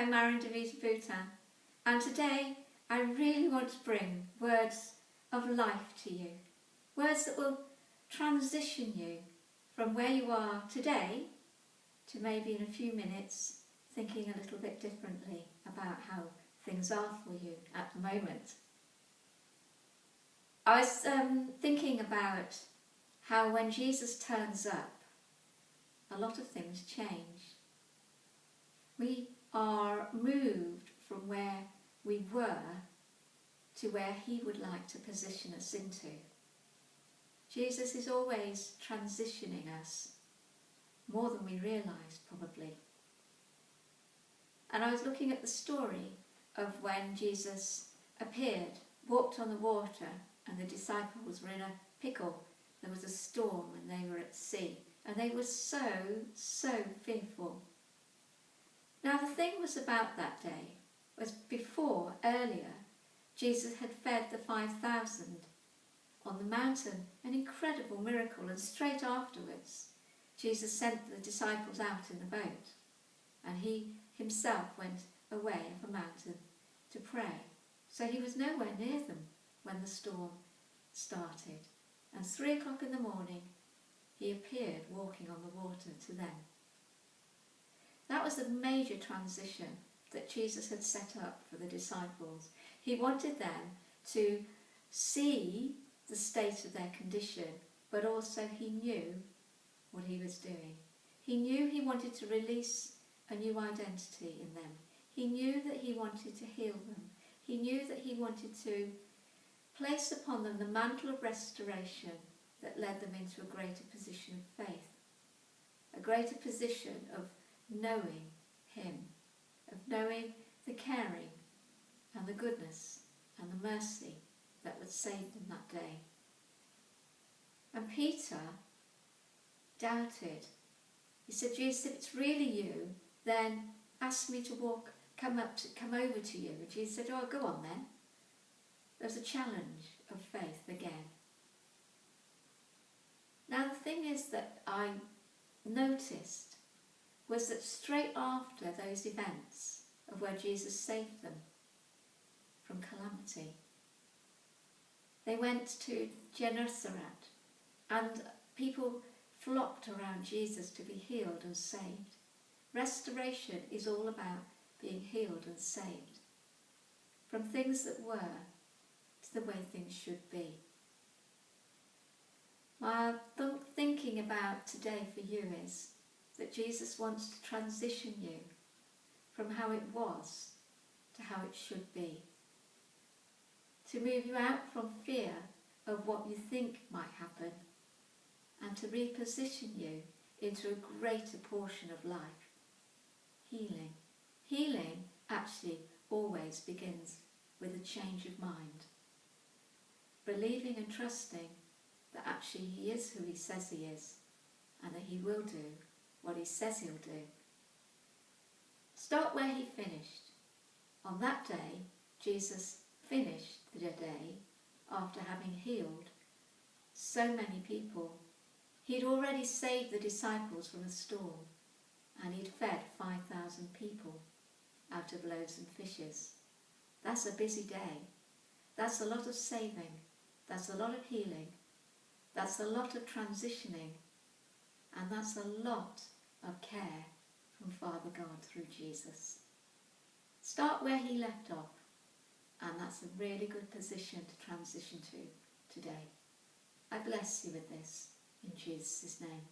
I'm Marion Devita Bhutan, and today I really want to bring words of life to you. Words that will transition you from where you are today to maybe in a few minutes thinking a little bit differently about how things are for you at the moment. I was thinking about how when Jesus turns up, a lot of things change. We are moved from where we were to where he would like to position us into. Jesus is always transitioning us, more than we realise probably. And I was looking at the story of when Jesus appeared, walked on the water, and the disciples were in a pickle. There was a storm and they were at sea, and they were so fearful. Now the thing was about that day was before, earlier, Jesus had fed the 5,000 on the mountain, an incredible miracle, and straight afterwards Jesus sent the disciples out in the boat, and he himself went away up a mountain to pray. So he was nowhere near them when the storm started, and 3 o'clock in the morning he appeared walking on the water to them. That was the major transition that Jesus had set up for the disciples. He wanted them to see the state of their condition, but also he knew what he was doing. He knew he wanted to release a new identity in them. He knew that he wanted to heal them. He knew that he wanted to place upon them the mantle of restoration that led them into a greater position of faith, a greater position of knowing him, of knowing the caring and the goodness and the mercy that would save them that day. And Peter doubted. He said, Jesus, if it's really you, then ask me to come over to you. And Jesus said, oh, go on then. There's a challenge of faith again. Now the thing is that I noticed was that straight after those events of where Jesus saved them from calamity, they went to Gennesaret, and people flocked around Jesus to be healed and saved. Restoration is all about being healed and saved from things that were to the way things should be. My thinking about today for you is that Jesus wants to transition you from how it was to how it should be. To move you out from fear of what you think might happen and to reposition you into a greater portion of life. Healing. Healing actually always begins with a change of mind. Believing and trusting that actually he is who he says he is, and that he will do what he says he'll do. Start where he finished. On that day, Jesus finished the day after having healed so many people. He'd already saved the disciples from a storm, and he'd fed 5,000 people out of loaves and fishes. That's a busy day. That's a lot of saving. That's a lot of healing. That's a lot of transitioning. And that's a lot of care from Father God through Jesus. Start where he left off, and that's a really good position to transition to today. I bless you with this in Jesus' name.